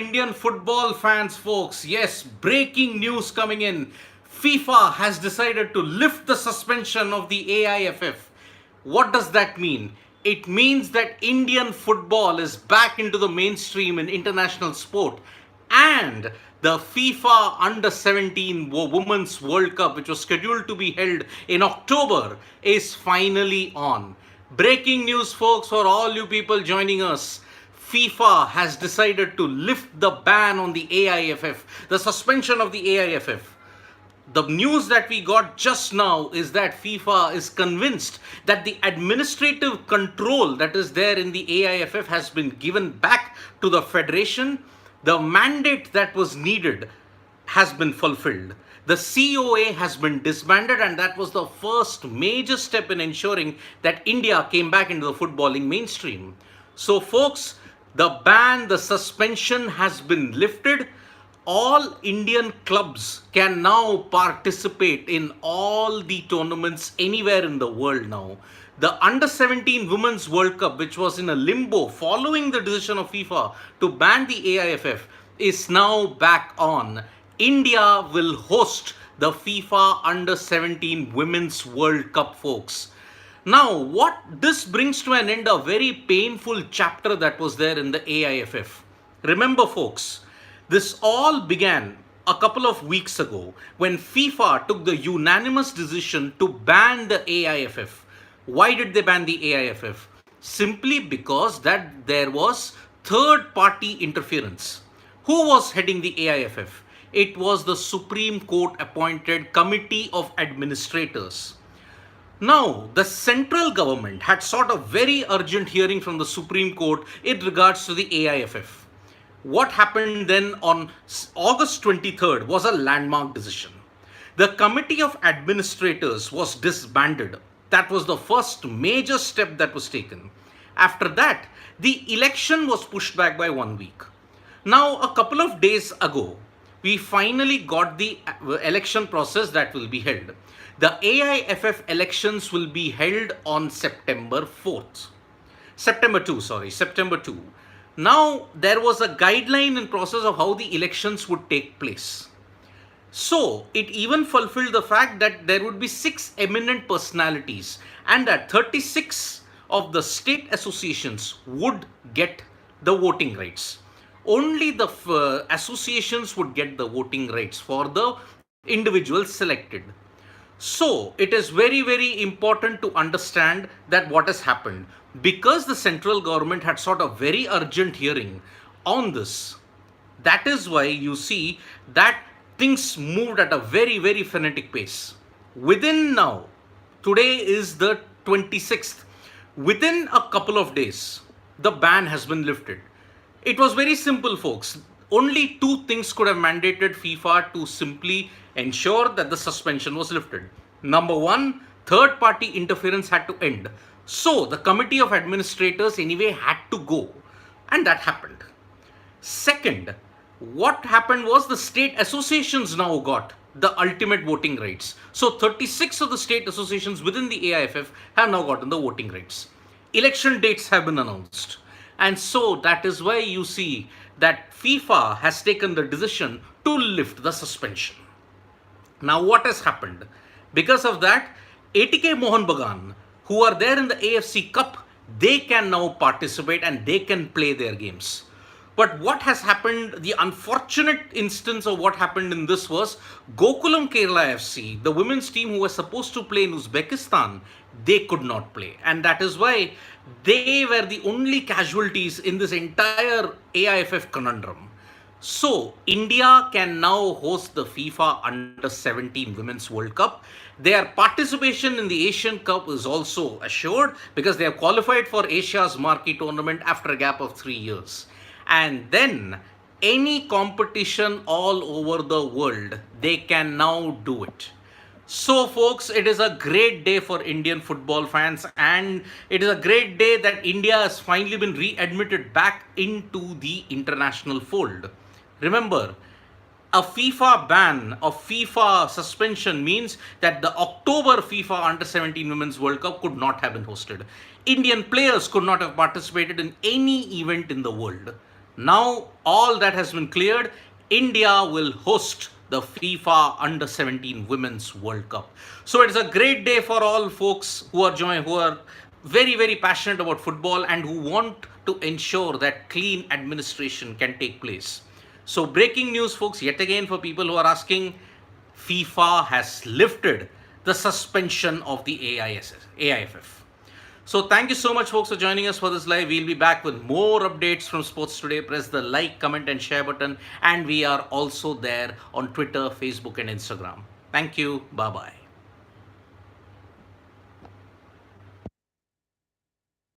Indian football fans, folks. Yes, breaking news coming in. FIFA has decided to lift the suspension of the AIFF. What does that mean? It means that Indian football is back into the mainstream in international sport. And the FIFA Under 17 Women's World Cup, which was scheduled to be held in October, is finally on. Breaking news, folks, for all you people joining us. FIFA has decided to lift the ban on the AIFF, the suspension of the AIFF. The news that we got just now is that FIFA is convinced that the administrative control that is there in the AIFF has been given back to the federation. The mandate that was needed has been fulfilled. The COA has been disbanded, and that was the first major step in ensuring that India came back into the footballing mainstream. So, folks, the ban, the suspension has been lifted. All Indian clubs can now participate in all the tournaments anywhere in the world now. The Under 17 Women's World Cup, which was in a limbo following the decision of FIFA to ban the AIFF, is now back on. India will host the FIFA Under 17 Women's World Cup, folks. Now, what this brings to an end a very painful chapter that was there in the AIFF. Remember, folks, this all began a couple of weeks ago when FIFA took the unanimous decision to ban the AIFF. Why did they ban the AIFF? Simply because that there was third party interference. Who was heading the AIFF? It was the Supreme Court appointed Committee of Administrators. Now, the central government had sought a very urgent hearing from the Supreme Court in regards to the AIFF. What happened then on August 23rd was a landmark decision. The Committee of Administrators was disbanded. That was the first major step that was taken. After that, the election was pushed back by 1 week. Now, a couple of days ago, we finally got the election process that will be held. The AIFF elections will be held on September 2. Now, there was a guideline in process of how the elections would take place. So, it even fulfilled the fact that there would be 6 eminent personalities and that 36 of the state associations would get the voting rights. Only the associations would get the voting rights for the individuals selected. So, it is very, very important to understand that what has happened. Because the central government had sought a very urgent hearing on this, that is why you see that things moved at a very, very frenetic pace. Within now, today is the 26th, within a couple of days, the ban has been lifted. It was very simple, folks. Only 2 things could have mandated FIFA to simply ensure that the suspension was lifted. Number 1, third party interference had to end. So the Committee of Administrators anyway had to go, and that happened. Second, what happened was the state associations now got the ultimate voting rights. So 36 of the state associations within the AIFF have now gotten the voting rights. Election dates have been announced. And so that is why you see that FIFA has taken the decision to lift the suspension. Now, what has happened? Because of that, ATK Mohan Bagan, who are there in the AFC Cup, they can now participate and they can play their games. But what has happened, the unfortunate instance of what happened in this was Gokulam Kerala FC, the women's team who was supposed to play in Uzbekistan, they could not play. And that is why they were the only casualties in this entire AIFF conundrum. So, India can now host the FIFA Under 17 Women's World Cup. Their participation in the Asian Cup is also assured because they have qualified for Asia's marquee tournament after a gap of 3 years. And then, any competition all over the world, they can now do it. So, folks, it is a great day for Indian football fans, and it is a great day that India has finally been readmitted back into the international fold. Remember, a FIFA ban or FIFA suspension means that the October FIFA Under 17 Women's World Cup could not have been hosted. Indian players could not have participated in any event in the world. Now all that has been cleared. India will host the FIFA Under 17 Women's World Cup. So it's a great day for all folks who are very very passionate about football and who want to ensure that clean administration can take place. So breaking news folks, yet again for people who are asking, FIFA has lifted the suspension of the AIFF. So thank you so much folks for joining us for this live. We'll be back with more updates from Sports Today. Press the like, comment and share button, and we are also there on Twitter, Facebook and Instagram. Thank you. Bye bye.